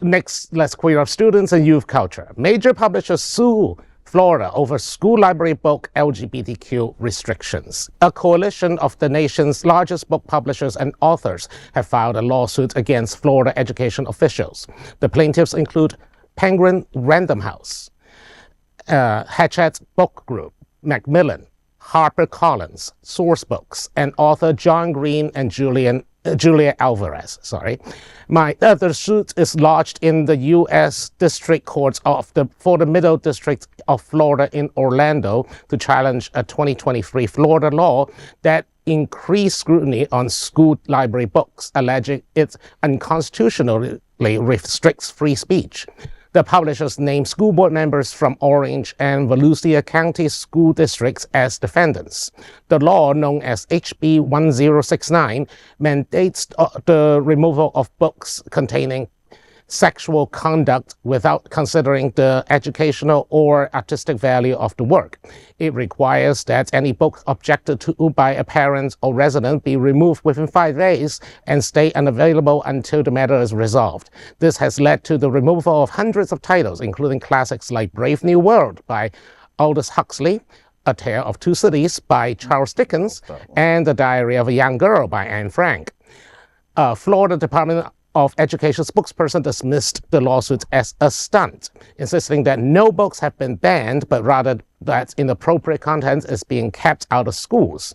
Next, let's queer up students and youth culture. Major publishers sue Florida over school library book LGBTQ restrictions. A coalition of the nation's largest book publishers and authors have filed a lawsuit against Florida education officials. The plaintiffs include Penguin Random House, Hachette Book Group, Macmillan, Harper Collins, SourceBooks, and author John Green and Julia Alvarez. The suit is lodged in the U.S. District Courts for the Middle District of Florida in Orlando to challenge a 2023 Florida law that increased scrutiny on school library books, alleging it unconstitutionally restricts free speech. The publishers named school board members from Orange and Volusia County school districts as defendants. The law, known as HB 1069, mandates the removal of books containing sexual conduct without considering the educational or artistic value of the work. It requires that any book objected to by a parent or resident be removed within 5 days and stay unavailable until the matter is resolved. This has led to the removal of hundreds of titles, including classics like Brave New World by Aldous Huxley, A Tale of Two Cities by Charles Dickens, and The Diary of a Young Girl by Anne Frank. Florida Department of Education spokesperson dismissed the lawsuit as a stunt, insisting that no books have been banned, but rather that inappropriate content is being kept out of schools.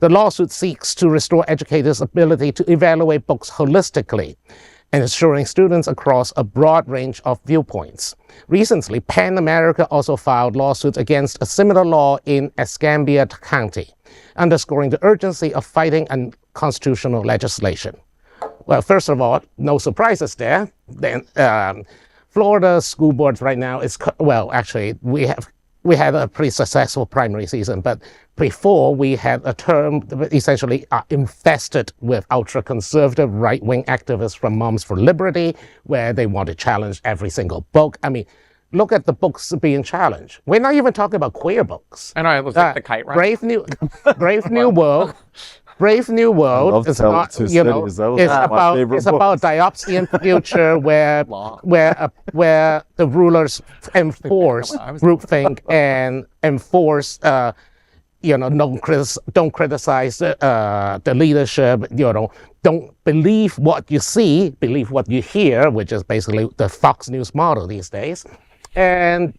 The lawsuit seeks to restore educators' ability to evaluate books holistically, ensuring students across a broad range of viewpoints. Recently, PEN America also filed lawsuits against a similar law in Escambia County, underscoring the urgency of fighting unconstitutional legislation. Well, first of all, no surprises there. Then, Florida school boards right now is, actually, we had a pretty successful primary season, but before we had a term that essentially infested with ultra-conservative right-wing activists from Moms for Liberty, where they want to challenge every single book. I mean, look at the books being challenged. We're not even talking about queer books. I know, it was like the kite ride. Brave New World. Brave New World is not, it's about a diopsian future where the rulers enforce groupthink and enforce, don't criticize the leadership, don't believe what you see, believe what you hear, which is basically the Fox News model these days, and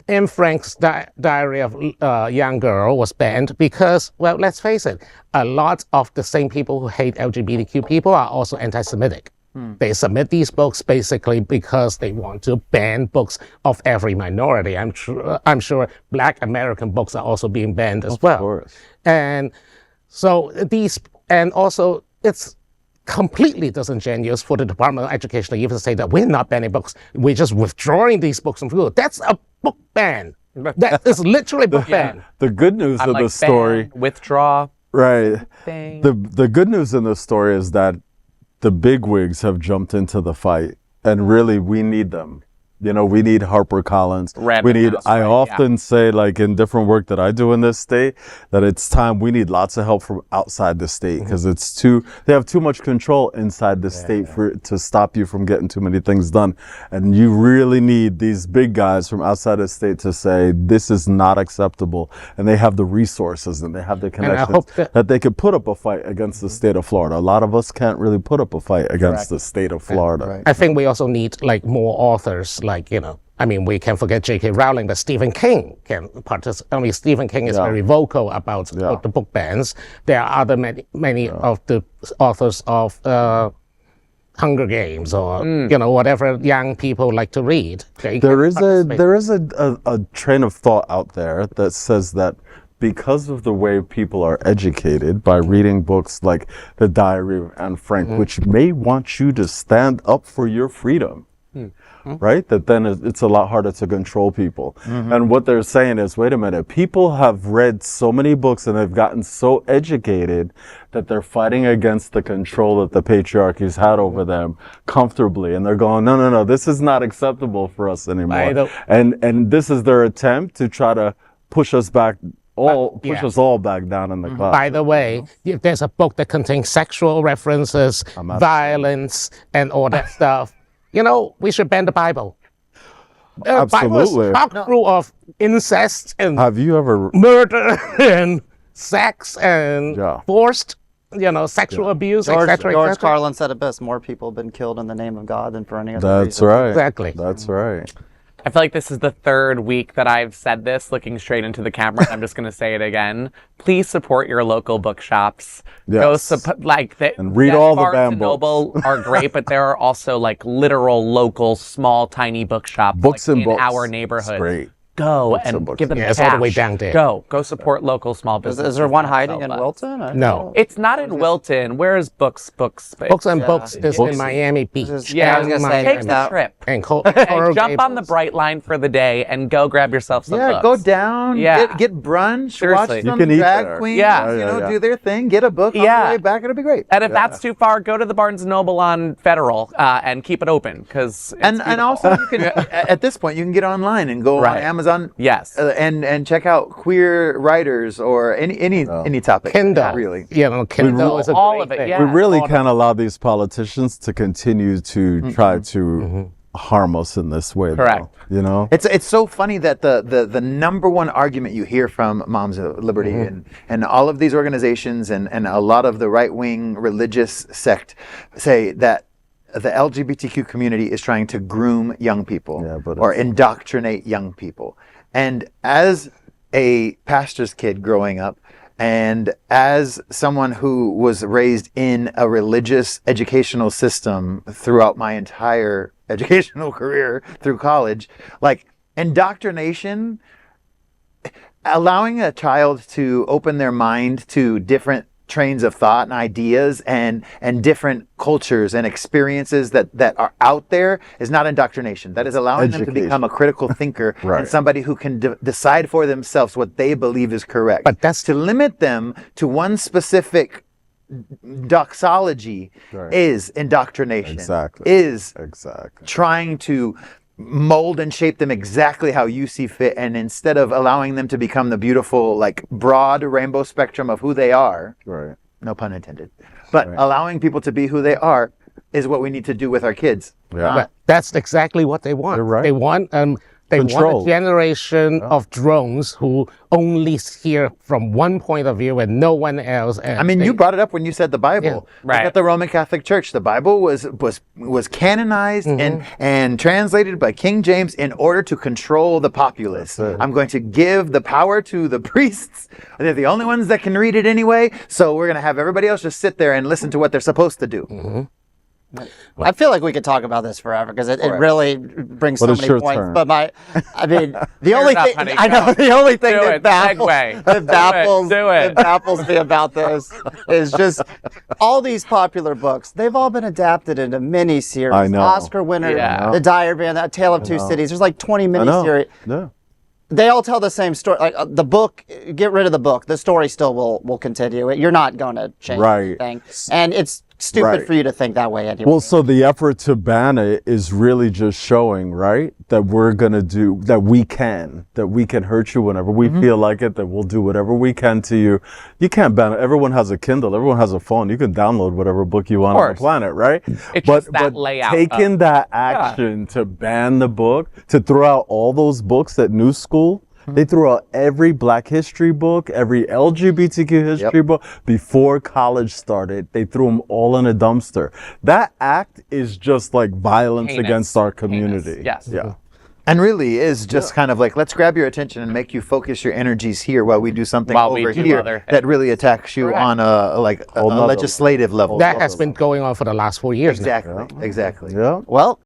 Anne Frank's Diary of a Young Girl was banned because, well, let's face it, a lot of the same people who hate LGBTQ people are also anti-Semitic. They submit these books basically because they want to ban books of every minority. I'm sure Black American books are also being banned as well. Of course. And so it's completely disingenuous for the Department of Education to even say that we're not banning books, we're just withdrawing these books from school. That's a book ban. That is literally a book ban. The good news of the story... Ban, withdraw. Right. The good news in the story is that the bigwigs have jumped into the fight, and really we need them. We need Harper Collins. I often say, like in different work that I do in this state, that it's time we need lots of help from outside the state because they have too much control inside the state to stop you from getting too many things done. And you really need these big guys from outside the state to say, this is not acceptable. And they have the resources and they have the connections that they could put up a fight against the state of Florida. A lot of us can't really put up a fight against the state of Florida. I think we also need more authors. We can't forget J.K. Rowling, but Stephen King can participate. Stephen King is very vocal about the book bans. There are many of the authors of Hunger Games or whatever young people like to read. There is a train of thought out there that says that because of the way people are educated by reading books like The Diary of Anne Frank, which may want you to stand up for your freedom. Right? That then it's a lot harder to control people. And what they're saying is, wait a minute, people have read so many books and they've gotten so educated that they're fighting against the control that the patriarchy's had over them comfortably. And they're going, no, this is not acceptable for us anymore. And this is their attempt to try to push us back push us all back down in the class. By the way, if there's a book that contains sexual references, violence, and all that stuff, we should ban the Bible. Absolutely. Bible is full of incest and have you ever murder and sex and forced, sexual abuse, etc. George Carlin said it best: more people have been killed in the name of God than for any other reason. That's right. Exactly. That's right. I feel like this is the third week that I've said this, looking straight into the camera. I'm just going to say it again. Please support your local bookshops. Yes. And read all the damn books. Noble are great, but there are also literal, local, small, tiny bookshops in our neighborhood. Great. Go and give them cash. It's all the way down there. Go support local small businesses. Is there one hiding in Wilton? No. It's not in Wilton. Where's Books? Books and Books is in Miami Beach. I was gonna say, take the trip. And Jump on the Bright Line for the day and go grab yourself some books. Go down, get brunch, Seriously. watch some You can eat drag there. queens, Yeah. do their thing, get a book on the way back, it'll be great. And if that's too far, go to the Barnes & Noble on Federal and keep it open because And also you can at this point you can get online and go on Amazon. Yes. And check out queer writers or any topic. Kindle, really. Kindle is a all great of it. thing. Yeah. We really can't allow these politicians to continue to try to harm us in this way. Correct. Though, It's so funny that the number one argument you hear from Moms of Liberty and all of these organizations and a lot of the right-wing religious sect say that the LGBTQ community is trying to groom young people or indoctrinate young people. And as a pastor's kid growing up, and as someone who was raised in a religious educational system throughout my entire educational career through college, indoctrination, allowing a child to open their mind to different trains of thought and ideas and different cultures and experiences that are out there is not indoctrination. That is allowing them to become a critical thinker and somebody who can decide for themselves what they believe is correct. But that's to limit them to one specific doxology is indoctrination. Is trying to mold and shape them exactly how you see fit, and instead of allowing them to become the beautiful broad rainbow spectrum of who they are, no pun intended, but allowing people to be who they are is what we need to do with our kids. That's exactly what they want. They want They want a generation of drones who only hear from one point of view and no one else. And I mean, you brought it up when you said the Bible. Right. At the Roman Catholic Church, the Bible was canonized and translated by King James in order to control the populace. I'm going to give the power to the priests. They're the only ones that can read it anyway. So we're going to have everybody else just sit there and listen to what they're supposed to do. I feel like we could talk about this forever because it really brings so many points. Turn. But the only thing that baffles me about this is just all these popular books. They've all been adapted into miniseries. I know. Oscar winner, The Diary of A Tale of Two Cities. There's like 20 miniseries. Yeah. They all tell the same story. Like the book, get rid of the book. The story still will continue. You're not going to change anything, and it's stupid for you to think that way anyway. Well, so the effort to ban it is really just showing, that we're going to do, that we can hurt you whenever we feel like it, that we'll do whatever we can to you. You can't ban it. Everyone has a Kindle. Everyone has a phone. You can download whatever book you want on the planet, right? It's just that layout. Taking that action to ban the book, to throw out all those books at New School, they threw out every Black history book, every LGBTQ history book before college started. They threw them all in a dumpster. That act is just like violence against our community. Yes. Yeah. And really is just kind of like, let's grab your attention and make you focus your energies here while we do something over here that really attacks you on a legislative level. That has been going on for the last 4 years now. Exactly. Yeah. Well,